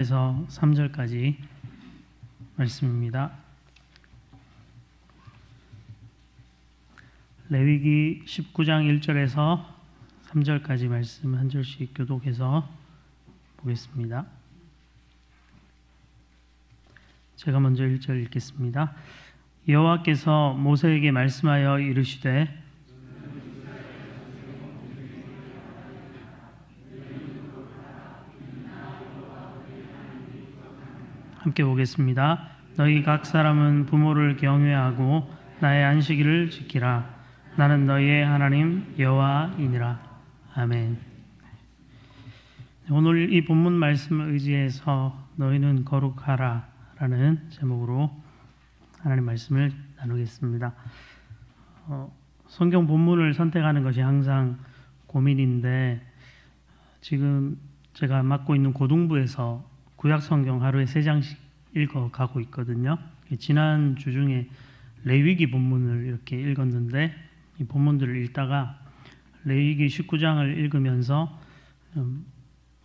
에서 3절까지 말씀입니다. 레위기 19장 1절에서 3절까지 말씀 한 절씩 교독해서 보겠습니다. 제가 먼저 1절 읽겠습니다. 여호와께서 모세에게 말씀하여 이르시되 함께 보겠습니다. 너희 각 사람은 부모를 경외하고 나의 안식일을 지키라. 나는 너희의 하나님 여호와이니라. 아멘. 오늘 이 본문 말씀을 의지해서 너희는 거룩하라 라는 제목으로 하나님 말씀을 나누겠습니다. 성경 본문을 선택하는 것이 항상 고민인데 지금 제가 맡고 있는 고등부에서 구약 성경 하루에 3장씩 읽어가고 있거든요. 지난 주 중에 레위기 본문을 이렇게 읽었는데 이 본문들을 읽다가 레위기 19장을 읽으면서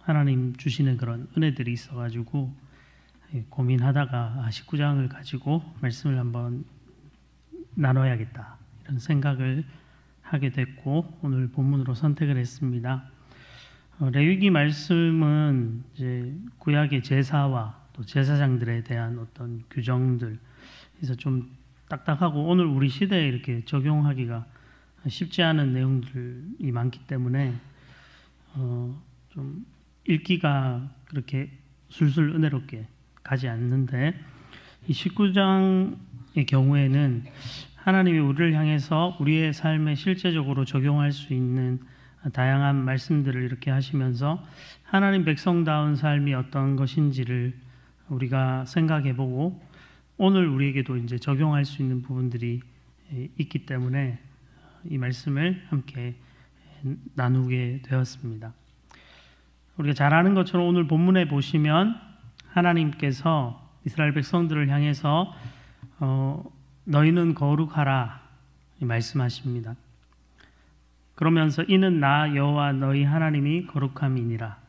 하나님 주시는 그런 은혜들이 있어가지고 고민하다가 19장을 가지고 말씀을 한번 나눠야겠다 이런 생각을 하게 됐고 오늘 본문으로 선택을 했습니다. 레위기 말씀은 이제 구약의 제사와 또 제사장들에 대한 어떤 규정들, 그래서 좀 딱딱하고 오늘 우리 시대에 이렇게 적용하기가 쉽지 않은 내용들이 많기 때문에 좀 읽기가 그렇게 술술 은혜롭게 가지 않는데 이 19장의 경우에는 하나님이 우리를 향해서 우리의 삶에 실제적으로 적용할 수 있는 다양한 말씀들을 이렇게 하시면서 하나님 백성다운 삶이 어떤 것인지를 우리가 생각해보고 오늘 우리에게도 이제 적용할 수 있는 부분들이 있기 때문에 이 말씀을 함께 나누게 되었습니다. 우리가 잘 아는 것처럼 오늘 본문에 보시면 하나님께서 이스라엘 백성들을 향해서 너희는 거룩하라 말씀하십니다. 그러면서 이는 나 여호와 너희 하나님이 거룩함이니라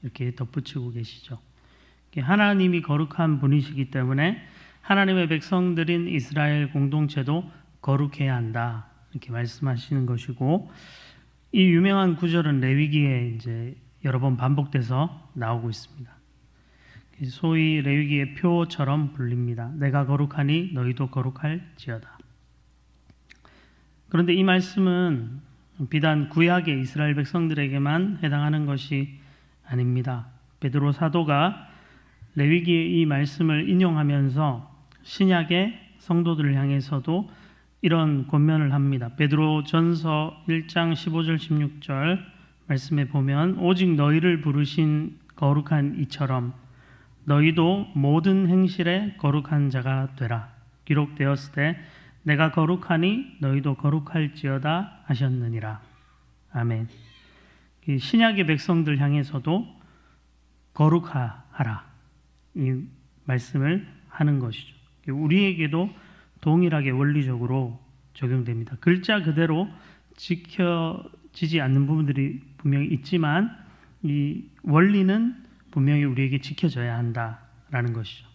이렇게 덧붙이고 계시죠. 하나님이 거룩한 분이시기 때문에 하나님의 백성들인 이스라엘 공동체도 거룩해야 한다 이렇게 말씀하시는 것이고 이 유명한 구절은 레위기에 이제 여러 번 반복돼서 나오고 있습니다. 소위 레위기의 표처럼 불립니다. 내가 거룩하니 너희도 거룩할지어다. 그런데 이 말씀은 비단 구약의 이스라엘 백성들에게만 해당하는 것이 아닙니다. 베드로 사도가 레위기의 이 말씀을 인용하면서 신약의 성도들을 향해서도 이런 권면을 합니다. 베드로 전서 1장 15절 16절 말씀에 보면 오직 너희를 부르신 거룩한 이처럼 너희도 모든 행실에 거룩한 자가 되라. 기록되었을 때 내가 거룩하니 너희도 거룩할지어다 하셨느니라. 아멘. 신약의 백성들 향해서도 거룩하라 이 말씀을 하는 것이죠. 우리에게도 동일하게 원리적으로 적용됩니다. 글자 그대로 지켜지지 않는 부분들이 분명히 있지만 이 원리는 분명히 우리에게 지켜져야 한다라는 것이죠.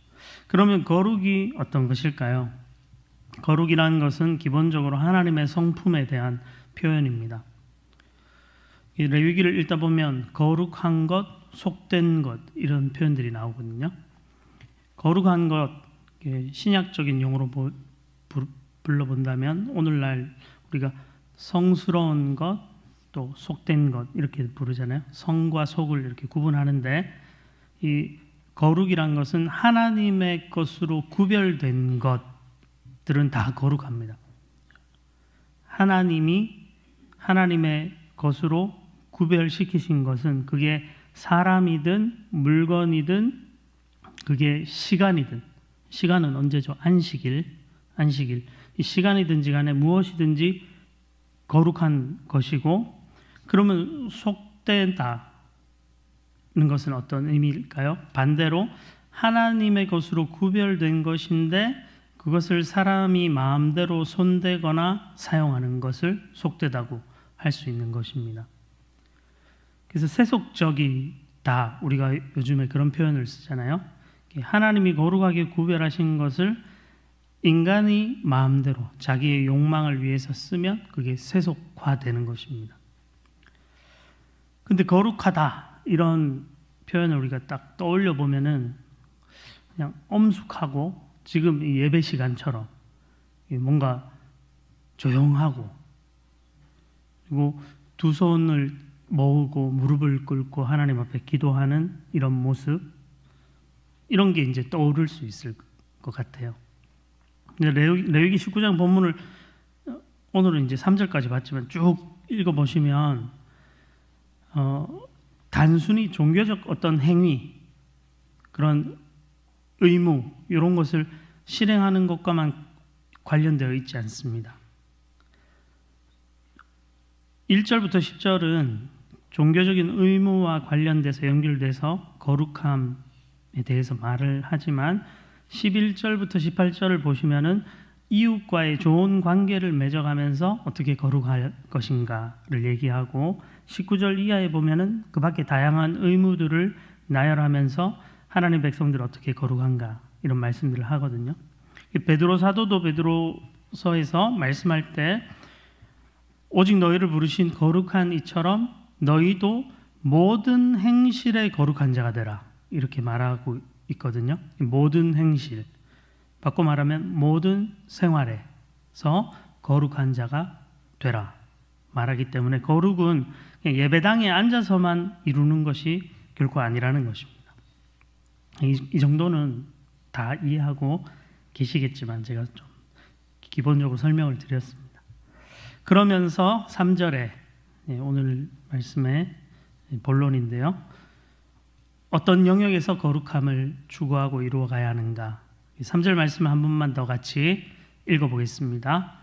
그러면 거룩이 어떤 것일까요? 거룩이라는 것은 기본적으로 하나님의 성품에 대한 표현입니다. 이 레위기를 읽다 보면 거룩한 것, 속된 것 이런 표현들이 나오거든요. 거룩한 것, 신약적인 용어로 불러본다면 오늘날 우리가 성스러운 것, 또 속된 것 이렇게 부르잖아요. 성과 속을 이렇게 구분하는데 이 거룩이란 것은 하나님의 것으로 구별된 것들은 다 거룩합니다. 하나님이 하나님의 것으로 구별시키신 것은 그게 사람이든 물건이든 그게 시간이든 시간은 언제죠? 안식일 이 시간이든지 간에 무엇이든지 거룩한 것이고 그러면 속되다는 것은 어떤 의미일까요? 반대로 하나님의 것으로 구별된 것인데 그것을 사람이 마음대로 손대거나 사용하는 것을 속되다고 할 수 있는 것입니다. 그래서 세속적이 다 우리가 요즘에 그런 표현을 쓰잖아요. 하나님이 거룩하게 구별하신 것을 인간이 마음대로 자기의 욕망을 위해서 쓰면 그게 세속화되는 것입니다. 근데 거룩하다 이런 표현을 우리가 딱 떠올려 보면은 그냥 엄숙하고 지금 이 예배 시간처럼 뭔가 조용하고 그리고 두 손을 모으고 무릎을 꿇고 하나님 앞에 기도하는 이런 모습, 이런 게 이제 떠오를 수 있을 것 같아요. 레위기 19장 본문을 오늘은 이제 3절까지 봤지만 쭉 읽어보시면 단순히 종교적 어떤 행위, 그런 의무 이런 것을 실행하는 것과만 관련되어 있지 않습니다. 1절부터 10절은 종교적인 의무와 관련돼서 연결돼서 거룩함에 대해서 말을 하지만 11절부터 18절을 보시면은 이웃과의 좋은 관계를 맺어가면서 어떻게 거룩할 것인가를 얘기하고 19절 이하에 보면은 그 밖에 다양한 의무들을 나열하면서 하나님 백성들 어떻게 거룩한가 이런 말씀들을 하거든요. 베드로 사도도 베드로서에서 말씀할 때 오직 너희를 부르신 거룩한 이처럼 너희도 모든 행실에 거룩한 자가 되라 이렇게 말하고 있거든요. 모든 행실, 바꿔 말하면 모든 생활에서 거룩한 자가 되라 말하기 때문에 거룩은 그냥 예배당에 앉아서만 이루는 것이 결코 아니라는 것입니다. 이 정도는 다 이해하고 계시겠지만 제가 좀 기본적으로 설명을 드렸습니다. 그러면서 3절에 오늘 말씀의 본론인데요. 어떤 영역에서 거룩함을 추구하고 이루어가야 하는가? 3절 말씀 한 번만 더 같이 읽어보겠습니다.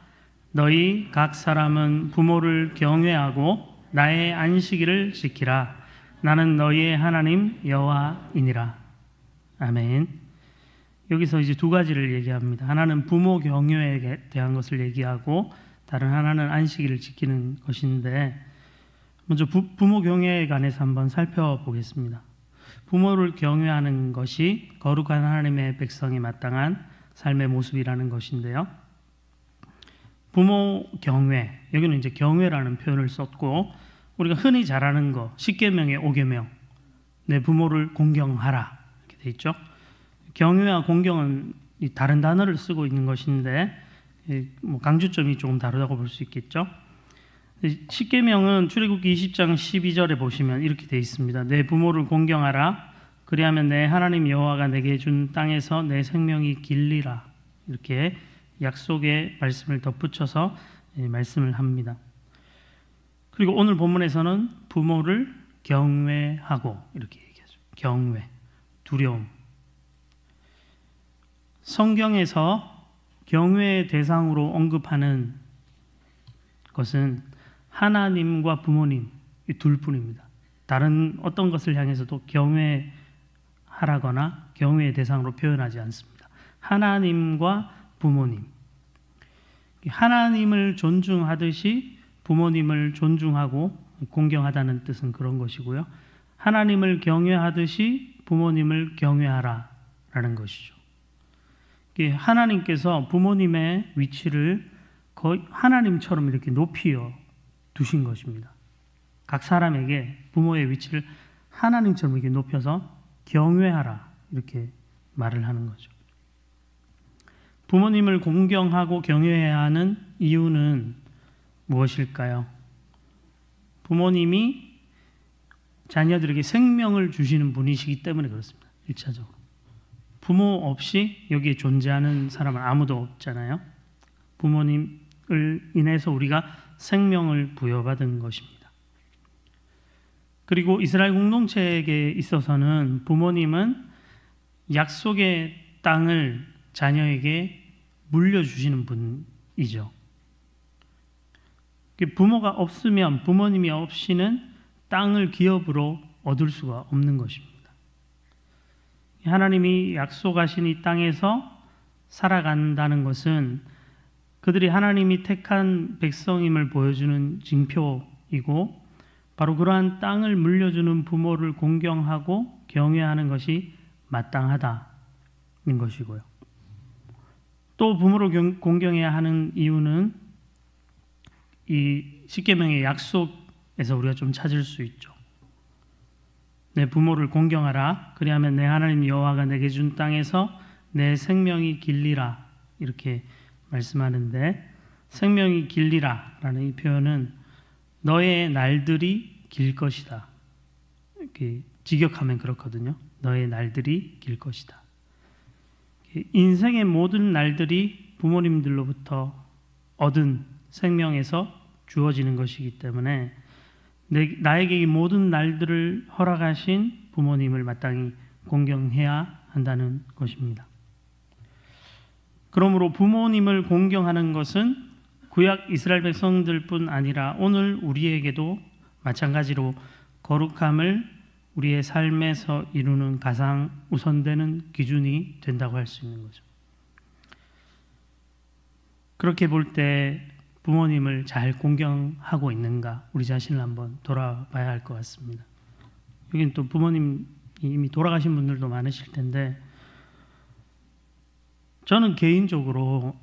너희 각 사람은 부모를 경외하고 나의 안식일을 지키라. 나는 너희의 하나님 여호와이니라. 아멘. 여기서 이제 두 가지를 얘기합니다. 하나는 부모 경외에 대한 것을 얘기하고 다른 하나는 안식일을 지키는 것인데 먼저 부모 경외에 관해서 한번 살펴보겠습니다. 부모를 경외하는 것이 거룩한 하나님의 백성에 마땅한 삶의 모습이라는 것인데요. 부모 경외, 여기는 이제 경외라는 표현을 썼고 우리가 흔히 잘 아는 거 10계명의 5계명 내 부모를 공경하라 이렇게 돼 있죠. 경외와 공경은 다른 단어를 쓰고 있는 것인데 강조점이 조금 다르다고 볼 수 있겠죠. 10계명은 출애굽기 20장 12절에 보시면 이렇게 되어 있습니다. 내 부모를 공경하라. 그리하면 내 하나님 여호와가 내게 준 땅에서 내 생명이 길리라. 이렇게 약속의 말씀을 덧붙여서 말씀을 합니다. 그리고 오늘 본문에서는 부모를 경외하고 이렇게 얘기하죠. 경외, 두려움. 성경에서 경외의 대상으로 언급하는 것은 하나님과 부모님 이 둘뿐입니다. 다른 어떤 것을 향해서도 경외하라거나 경외의 대상으로 표현하지 않습니다. 하나님과 부모님. 하나님을 존중하듯이 부모님을 존중하고 공경하다는 뜻은 그런 것이고요. 하나님을 경외하듯이 부모님을 경외하라라는 것이죠. 하나님께서 부모님의 위치를 거의 하나님처럼 이렇게 높여 두신 것입니다. 각 사람에게 부모의 위치를 하나님처럼 이렇게 높여서 경외하라 이렇게 말을 하는 거죠. 부모님을 공경하고 경외해야 하는 이유는 무엇일까요? 부모님이 자녀들에게 생명을 주시는 분이시기 때문에 그렇습니다. 1차적으로. 부모 없이 여기에 존재하는 사람은 아무도 없잖아요. 부모님을 인해서 우리가 생명을 부여받은 것입니다. 그리고 이스라엘 공동체에게 있어서는 부모님은 약속의 땅을 자녀에게 물려주시는 분이죠. 부모가 없으면 부모님이 없이는 땅을 기업으로 얻을 수가 없는 것입니다. 하나님이 약속하신 이 땅에서 살아간다는 것은 그들이 하나님이 택한 백성임을 보여주는 징표이고 바로 그러한 땅을 물려주는 부모를 공경하고 경외하는 것이 마땅하다는 것이고요. 또 부모를 공경해야 하는 이유는 이 십계명의 약속에서 우리가 좀 찾을 수 있죠. 내 부모를 공경하라. 그리하면 내 하나님 여호와가 내게 준 땅에서 내 생명이 길리라. 이렇게 말씀하는데, 생명이 길리라 라는 이 표현은 너의 날들이 길 것이다. 이렇게 직역하면 그렇거든요. 너의 날들이 길 것이다. 인생의 모든 날들이 부모님들로부터 얻은 생명에서 주어지는 것이기 때문에 나에게 이 모든 날들을 허락하신 부모님을 마땅히 공경해야 한다는 것입니다. 그러므로 부모님을 공경하는 것은 구약 이스라엘 백성들뿐 아니라 오늘 우리에게도 마찬가지로 거룩함을 우리의 삶에서 이루는 가장 우선되는 기준이 된다고 할 수 있는 거죠. 그렇게 볼 때 부모님을 잘 공경하고 있는가, 우리 자신을 한번 돌아봐야 할 것 같습니다. 여기는 또 부모님이 이미 돌아가신 분들도 많으실 텐데, 저는 개인적으로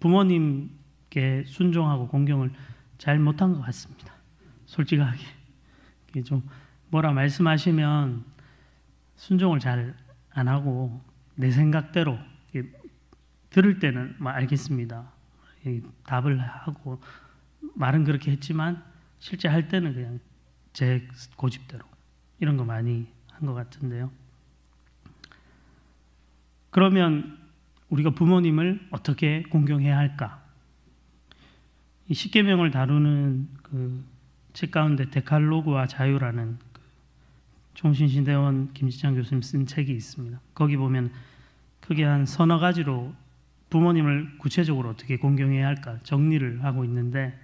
부모님께 순종하고 공경을 잘 못한 것 같습니다. 솔직하게. 좀 뭐라 말씀하시면 순종을 잘 안 하고 내 생각대로 들을 때는 알겠습니다. 답을 하고 말은 그렇게 했지만 실제 할 때는 그냥 제 고집대로 이런 거 많이 한 것 같은데요. 그러면 우리가 부모님을 어떻게 공경해야 할까? 이 십계명을 다루는 그 책 가운데 데칼로그와 자유라는 총신신대원 김지창 교수님 쓴 책이 있습니다. 거기 보면 크게 한 서너 가지로 부모님을 구체적으로 어떻게 공경해야 할까 정리를 하고 있는데,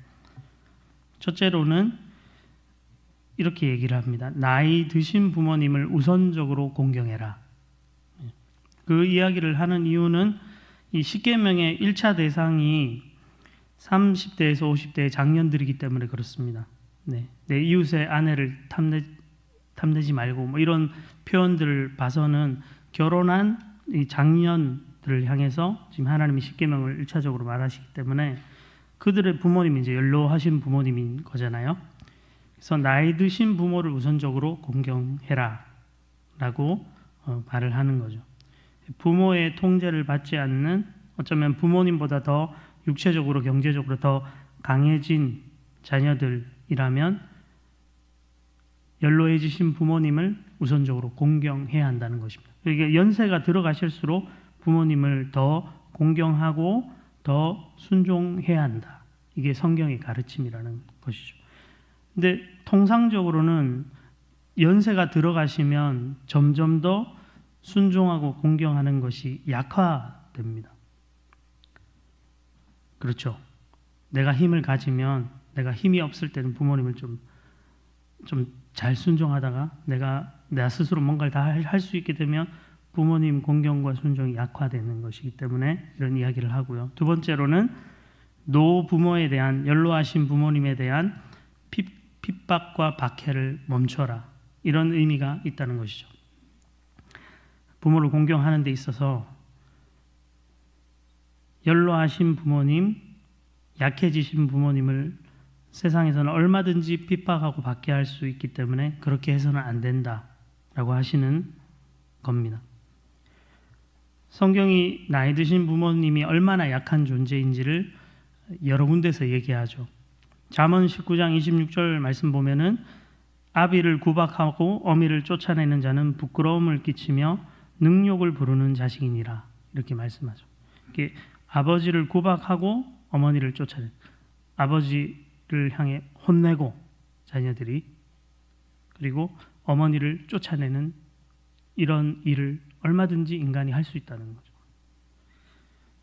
첫째로는 이렇게 얘기를 합니다. 나이 드신 부모님을 우선적으로 공경해라. 그 이야기를 하는 이유는 이 십계명의 1차 대상이 30대에서 50대의 장년들이기 때문에 그렇습니다. 내 이웃의 아내를 탐내지 말고 뭐 이런 표현들을 봐서는 결혼한 이 장년들을 향해서 지금 하나님이 십계명을 1차적으로 말하시기 때문에 그들의 부모님이 이제 연로하신 부모님인 거잖아요. 그래서 나이 드신 부모를 우선적으로 공경해라 라고 말을 하는 거죠. 부모의 통제를 받지 않는, 어쩌면 부모님보다 더 육체적으로 경제적으로 더 강해진 자녀들이라면 연로해지신 부모님을 우선적으로 공경해야 한다는 것입니다. 이게 연세가 들어가실수록 부모님을 더 공경하고 더 순종해야 한다. 이게 성경의 가르침이라는 것이죠. 근데 통상적으로는 연세가 들어가시면 점점 더 순종하고 공경하는 것이 약화됩니다. 그렇죠. 내가 힘을 가지면, 내가 힘이 없을 때는 부모님을 좀 잘 순종하다가 내가 스스로 뭔가를 다 할 수 있게 되면 부모님 공경과 순종이 약화되는 것이기 때문에 이런 이야기를 하고요. 두 번째로는 노부모에 대한, 연로하신 부모님에 대한 핍박과 박해를 멈춰라. 이런 의미가 있다는 것이죠. 부모를 공경하는 데 있어서 연로하신 부모님, 약해지신 부모님을 세상에서는 얼마든지 핍박하고 박해할 수 있기 때문에 그렇게 해서는 안 된다라고 하시는 겁니다. 성경이 나이 드신 부모님이 얼마나 약한 존재인지를 여러 군데서 얘기하죠. 잠언 19장 26절 말씀 보면은 아비를 구박하고 어미를 쫓아내는 자는 부끄러움을 끼치며 능욕을 부르는 자식이니라, 이렇게 말씀하죠. 이게 아버지를 구박하고 어머니를 쫓아내, 아버지를 향해 혼내고 자녀들이, 그리고 어머니를 쫓아내는 이런 일을 얼마든지 인간이 할 수 있다는 거죠.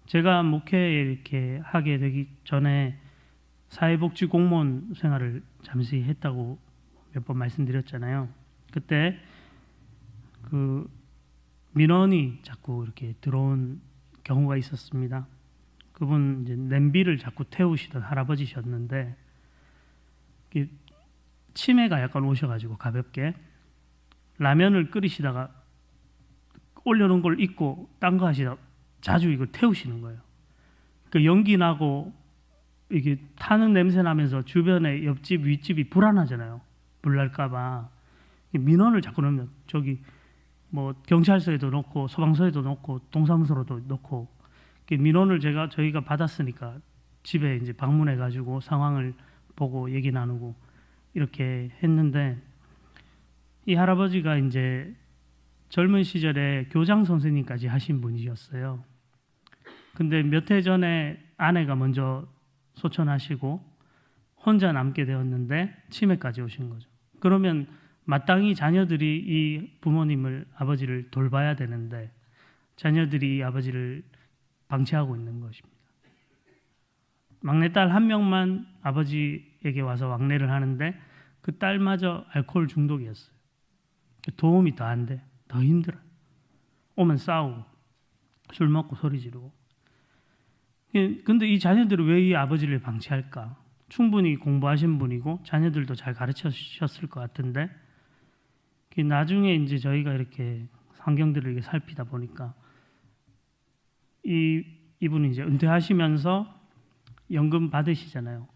제가 목회 이렇게 하게 되기 전에 사회복지 공무원 생활을 잠시 했다고 몇 번 말씀드렸잖아요. 그때 그 민원이 자꾸 이렇게 들어온 경우가 있었습니다. 그분 이제 냄비를 자꾸 태우시던 할아버지셨는데 치매가 약간 오셔가지고 가볍게 라면을 끓이시다가 올려놓은 걸 잊고 딴 거 하시다가 자주 이걸 태우시는 거예요. 그 연기 나고 이게 타는 냄새 나면서 주변에 옆집 윗집이 불안하잖아요. 불 날까봐 민원을 자꾸 넣으면 저기 뭐 경찰서에도 넣고 소방서에도 넣고 동사무소로도 넣고 민원을 저희가 받았으니까 집에 이제 방문해 가지고 상황을 보고 얘기 나누고 이렇게 했는데 이 할아버지가 이제 젊은 시절에 교장 선생님까지 하신 분이셨어요. 근데 몇 해 전에 아내가 먼저 소천하시고 혼자 남게 되었는데 치매까지 오신 거죠. 그러면 마땅히 자녀들이 이 부모님을 아버지를 돌봐야 되는데 자녀들이 이 아버지를 방치하고 있는 것입니다. 막내딸 한 명만 아버지에게 와서 왕래를 하는데 그 딸마저 알코올 중독이었어요. 도움이 더 안 돼. 더 힘들어요. 오면 싸우고 술 먹고 소리 지르고. 근데 이 자녀들은 왜 이 아버지를 방치할까? 충분히 공부하신 분이고 자녀들도 잘 가르치셨을 것 같은데 나중에 이제 저희가 이렇게 환경들을 이렇게 살피다 보니까 이분이 이제 은퇴하시면서 연금 받으시잖아요.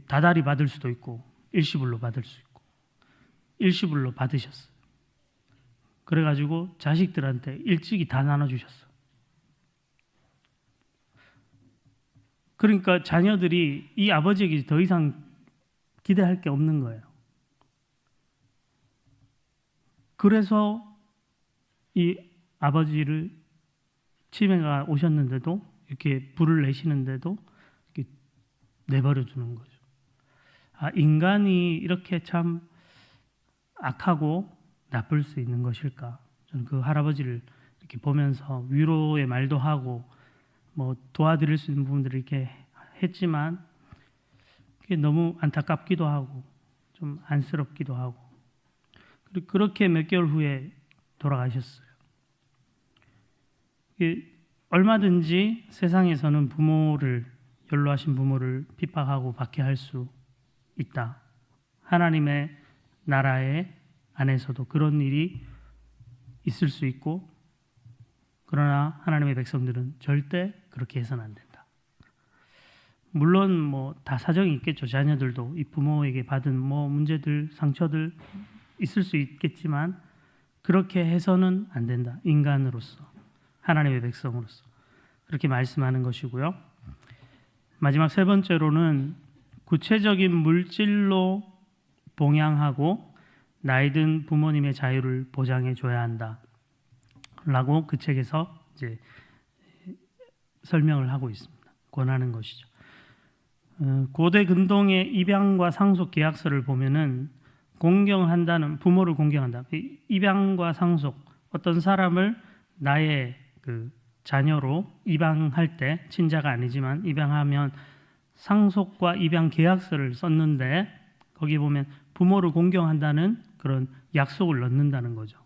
다달이 받을 수도 있고 일시불로 받을 수 있고 일시불로 받으셨어요. 그래가지고 자식들한테 일찍이 다 나눠주셨어요. 그러니까 자녀들이 이 아버지에게 더 이상 기대할 게 없는 거예요. 그래서 이 아버지를 치매가 오셨는데도 이렇게 불을 내시는데도 이렇게 내버려 두는 거죠. 인간이 이렇게 참 악하고 나쁠 수 있는 것일까? 저는 그 할아버지를 이렇게 보면서 위로의 말도 하고 뭐 도와드릴 수 있는 부분들을 이렇게 했지만 그게 너무 안타깝기도 하고 좀 안쓰럽기도 하고 그리고 그렇게 몇 개월 후에 돌아가셨어요. 얼마든지 세상에서는 연로하신 부모를 핍박하고 박해할 수 있다. 하나님의 나라의 안에서도 그런 일이 있을 수 있고 그러나 하나님의 백성들은 절대 그렇게 해서는 안 된다. 물론 뭐 다 사정이 있겠죠. 자녀들도 이 부모에게 받은 뭐 문제들, 상처들 있을 수 있겠지만 그렇게 해서는 안 된다. 인간으로서, 하나님의 백성으로서 그렇게 말씀하는 것이고요. 마지막 세 번째로는 구체적인 물질로 봉양하고 나이든 부모님의 자유를 보장해 줘야 한다라고 그 책에서 이제 설명을 하고 있습니다. 권하는 것이죠. 고대 근동의 입양과 상속 계약서를 보면은 공경한다는 부모를 공경한다. 입양과 상속 어떤 사람을 나의 그 자녀로 입양할 때 친자가 아니지만 입양하면 상속과 입양 계약서를 썼는데 거기 보면 부모를 공경한다는 그런 약속을 넣는다는 거죠.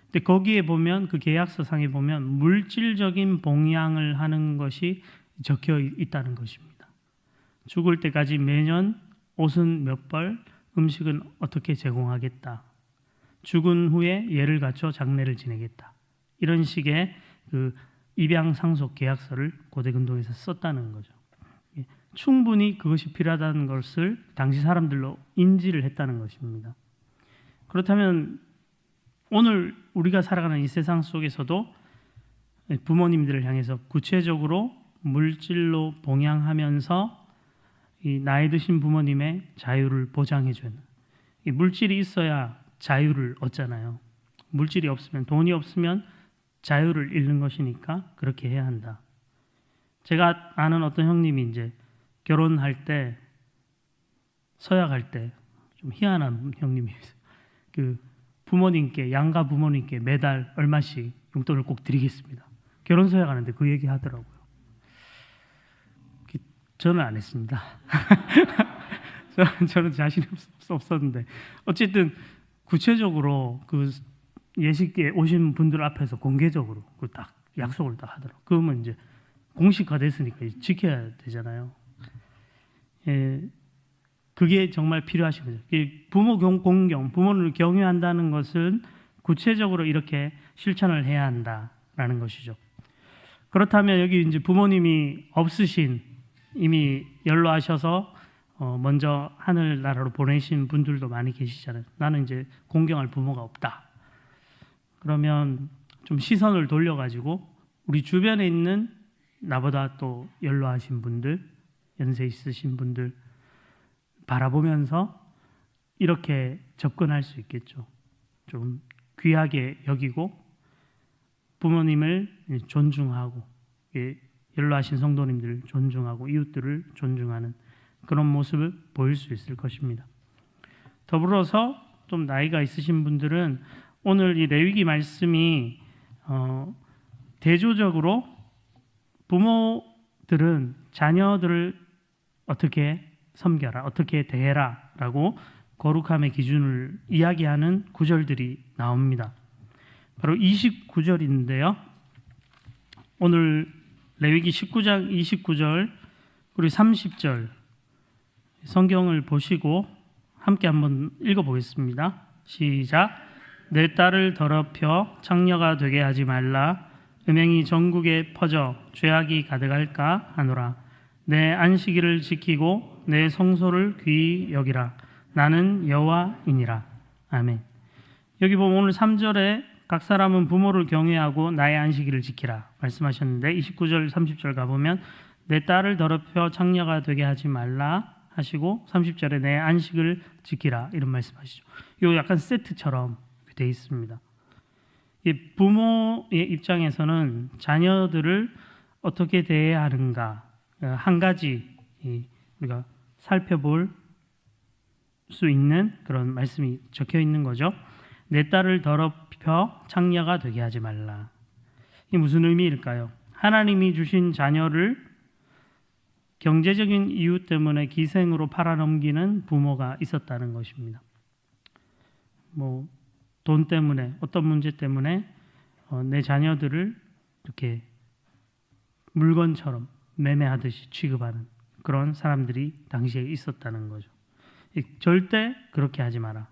근데 거기에 보면 그 계약서 상에 보면 물질적인 봉양을 하는 것이 적혀 있다는 것입니다. 죽을 때까지 매년 옷은 몇 벌, 음식은 어떻게 제공하겠다. 죽은 후에 예를 갖춰 장례를 지내겠다. 이런 식의 그 입양 상속 계약서를 고대 근동에서 썼다는 거죠. 충분히 그것이 필요하다는 것을 당시 사람들로 인지를 했다는 것입니다. 그렇다면 오늘 우리가 살아가는 이 세상 속에서도 부모님들을 향해서 구체적으로 물질로 봉양하면서 이 나이 드신 부모님의 자유를 보장해 주는 이 물질이 있어야 자유를 얻잖아요. 물질이 없으면 돈이 없으면 자유를 잃는 것이니까 그렇게 해야 한다. 제가 아는 어떤 형님이 이제 결혼할 때 서약할 때 좀 희한한 형님이 그 부모님께 양가 부모님께 매달 얼마씩 용돈을 꼭 드리겠습니다. 결혼 서약하는데 그 얘기 하더라고요. 저는 안 했습니다. 저는 자신이 없었는데 어쨌든 구체적으로 그 예식에 오신 분들 앞에서 공개적으로 그 딱 약속을 딱 하더라고요. 그러면 이제 공식화됐으니까 지켜야 되잖아요. 그게 정말 필요하신 거죠. 부모 공경, 부모를 경유한다는 것은 구체적으로 이렇게 실천을 해야 한다라는 것이죠. 그렇다면 여기 이제 부모님이 없으신, 이미 연로하셔서 먼저 하늘나라로 보내신 분들도 많이 계시잖아요. 나는 이제 공경할 부모가 없다. 그러면 좀 시선을 돌려가지고 우리 주변에 있는 나보다 또 연로하신 분들, 연세 있으신 분들 바라보면서 이렇게 접근할 수 있겠죠. 좀 귀하게 여기고 부모님을 존중하고, 연로하신 성도님들을 존중하고 이웃들을 존중하는 그런 모습을 보일 수 있을 것입니다. 더불어서 좀 나이가 있으신 분들은 오늘 이 레위기 말씀이 대조적으로 부모들은 자녀들을 어떻게 섬겨라, 어떻게 대해라 라고 거룩함의 기준을 이야기하는 구절들이 나옵니다. 바로 29절인데요. 오늘 레위기 19장 29절 그리고 30절 성경을 보시고 함께 한번 읽어보겠습니다. 시작. 내 딸을 더럽혀 창녀가 되게 하지 말라. 음행이 전국에 퍼져 죄악이 가득할까 하노라. 내 안식일을 지키고 내 성소를 귀히 여기라. 나는 여호와이니라. 아멘. 여기 보면 오늘 3절에 각 사람은 부모를 경외하고 나의 안식일을 지키라 말씀하셨는데 29절 30절 가보면 내 딸을 더럽혀 창녀가 되게 하지 말라 하시고 30절에 내 안식을 지키라 이런 말씀하시죠. 이 약간 세트처럼 되어 있습니다. 이 부모의 입장에서는 자녀들을 어떻게 대해야 하는가 한 가지 우리가 살펴볼 수 있는 그런 말씀이 적혀 있는 거죠. 내 딸을 더럽혀 창녀가 되게 하지 말라. 이게 무슨 의미일까요? 하나님이 주신 자녀를 경제적인 이유 때문에 기생으로 팔아넘기는 부모가 있었다는 것입니다. 돈 때문에, 어떤 문제 때문에 내 자녀들을 이렇게 물건처럼 매매하듯이 취급하는 그런 사람들이 당시에 있었다는 거죠. 절대 그렇게 하지 마라.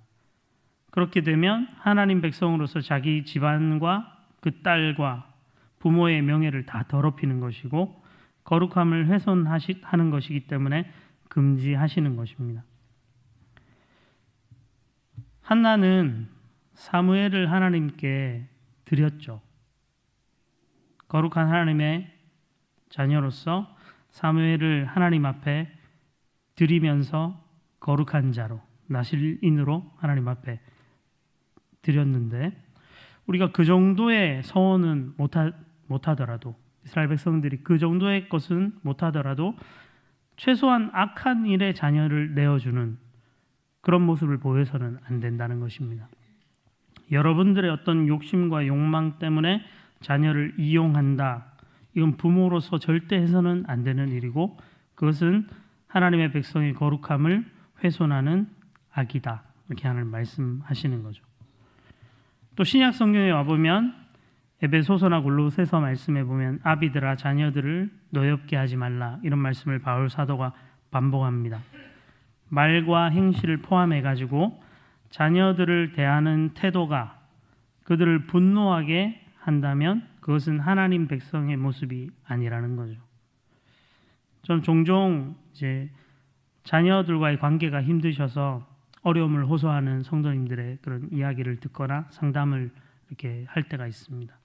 그렇게 되면 하나님 백성으로서 자기 집안과 그 딸과 부모의 명예를 다 더럽히는 것이고 거룩함을 훼손하는 것이기 때문에 금지하시는 것입니다. 한나는 사무엘을 하나님께 드렸죠. 거룩한 하나님의 자녀로서 사무엘을 하나님 앞에 드리면서 거룩한 자로 나실인으로 하나님 앞에 드렸는데 우리가 그 정도의 서원은 못하더라도 이스라엘 백성들이 그 정도의 것은 못하더라도 최소한 악한 일에 자녀를 내어주는 그런 모습을 보여서는 안 된다는 것입니다. 여러분들의 어떤 욕심과 욕망 때문에 자녀를 이용한다. 이건 부모로서 절대 해서는 안 되는 일이고 그것은 하나님의 백성의 거룩함을 훼손하는 악이다. 이렇게 하나님 말씀하시는 거죠. 또 신약 성경에 와보면 에베소서나 골로새서 말씀에 보면 아비들아 자녀들을 노엽게 하지 말라 이런 말씀을 바울 사도가 반복합니다. 말과 행실을 포함해 가지고 자녀들을 대하는 태도가 그들을 분노하게 한다면 그것은 하나님 백성의 모습이 아니라는 거죠. 전 종종 이제 자녀들과의 관계가 힘드셔서 어려움을 호소하는 성도님들의 그런 이야기를 듣거나 상담을 이렇게 할 때가 있습니다.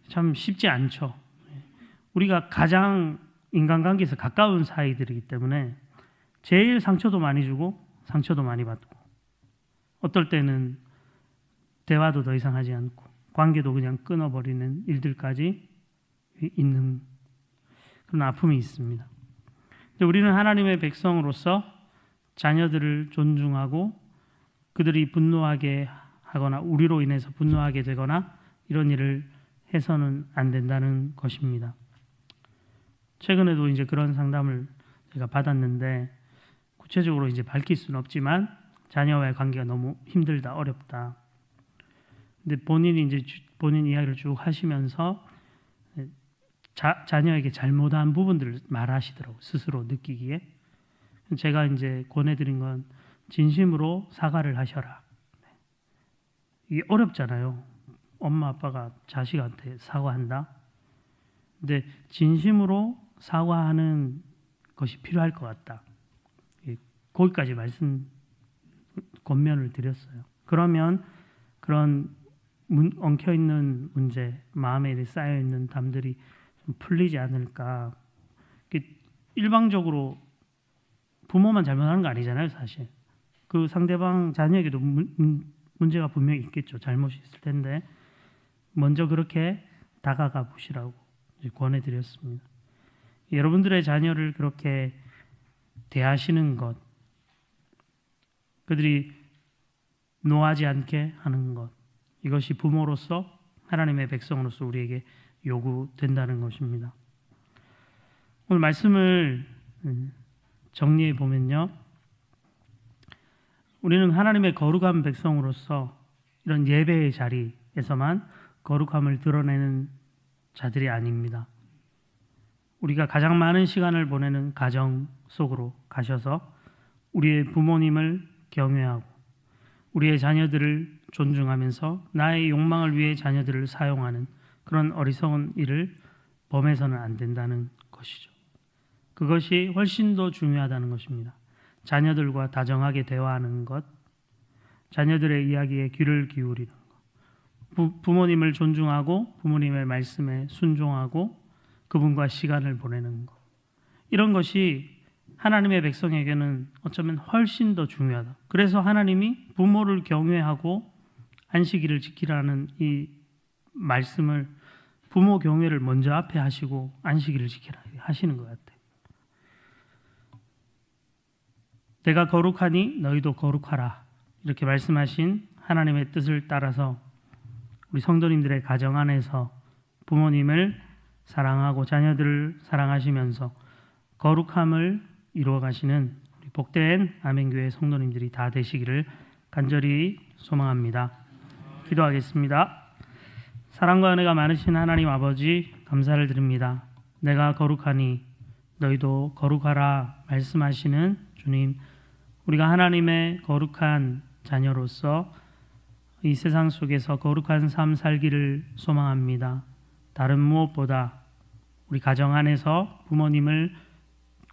참 쉽지 않죠. 우리가 가장 인간관계에서 가까운 사이들이기 때문에 제일 상처도 많이 주고 상처도 많이 받고 어떨 때는 대화도 더 이상 하지 않고 관계도 그냥 끊어버리는 일들까지 있는 그런 아픔이 있습니다. 근데 우리는 하나님의 백성으로서 자녀들을 존중하고 그들이 분노하게 하거나 우리로 인해서 분노하게 되거나 이런 일을 해서는 안 된다는 것입니다. 최근에도 이제 그런 상담을 제가 받았는데 구체적으로 이제 밝힐 수는 없지만 자녀와의 관계가 너무 힘들다, 어렵다. 근데 본인이 이제 본인 이야기를 쭉 하시면서 자녀에게 잘못한 부분들을 말하시더라고요. 스스로 느끼기에. 제가 이제 권해드린 건 진심으로 사과를 하셔라. 이게 어렵잖아요. 엄마 아빠가 자식한테 사과한다. 근데 진심으로 사과하는 것이 필요할 것 같다. 거기까지 권면을 드렸어요. 그러면 그런 엉켜 있는 문제, 마음에 쌓여 있는 담들이 좀 풀리지 않을까. 일방적으로 부모만 잘못하는 거 아니잖아요, 사실. 그 상대방 자녀에게도 문제가 분명히 있겠죠. 잘못이 있을 텐데 먼저 그렇게 다가가 보시라고 권해드렸습니다. 여러분들의 자녀를 그렇게 대하시는 것, 그들이 노하지 않게 하는 것, 이것이 부모로서 하나님의 백성으로서 우리에게 요구된다는 것입니다. 오늘 말씀을 정리해 보면요, 우리는 하나님의 거룩한 백성으로서 이런 예배의 자리에서만 거룩함을 드러내는 자들이 아닙니다. 우리가 가장 많은 시간을 보내는 가정 속으로 가셔서 우리의 부모님을 경외하고 우리의 자녀들을 존중하면서 나의 욕망을 위해 자녀들을 사용하는 그런 어리석은 일을 범해서는 안 된다는 것이죠. 그것이 훨씬 더 중요하다는 것입니다. 자녀들과 다정하게 대화하는 것, 자녀들의 이야기에 귀를 기울이는 것, 부모님을 존중하고 부모님의 말씀에 순종하고 그분과 시간을 보내는 것, 이런 것이 하나님의 백성에게는 어쩌면 훨씬 더 중요하다. 그래서 하나님이 부모를 경외하고 안식일을 지키라는 이 말씀을 부모 경외를 먼저 앞에 하시고 안식일을 지키라 하시는 것 같아요. 내가 거룩하니 너희도 거룩하라, 이렇게 말씀하신 하나님의 뜻을 따라서 우리 성도님들의 가정 안에서 부모님을 사랑하고 자녀들을 사랑하시면서 거룩함을 이루어 가시는 우리 복된 아멘교회 성도님들이 다 되시기를 간절히 소망합니다. 기도하겠습니다. 사랑과 은혜가 많으신 하나님 아버지, 감사를 드립니다. 내가 거룩하니 너희도 거룩하라 말씀하시는 주님, 우리가 하나님의 거룩한 자녀로서 이 세상 속에서 거룩한 삶 살기를 소망합니다. 다른 무엇보다 우리 가정 안에서 부모님을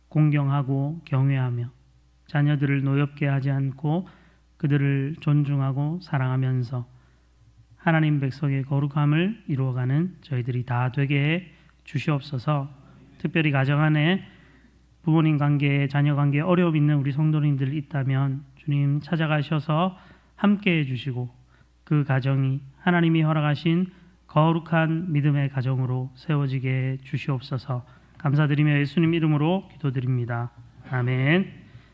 공경하고 경외하며 자녀들을 노엽게 하지 않고 그들을 존중하고 사랑하면서 하나님 백성의 거룩함을 이루어가는 저희들이 다 되게 해 주시옵소서. 특별히 가정 안에 부모님 관계에, 자녀 관계에 어려움 있는 우리 성도님들 있다면 주님 찾아가셔서 함께 해주시고 그 가정이 하나님이 허락하신 거룩한 믿음의 가정으로 세워지게 해 주시옵소서. 감사드리며 예수님 이름으로 기도드립니다. 아멘.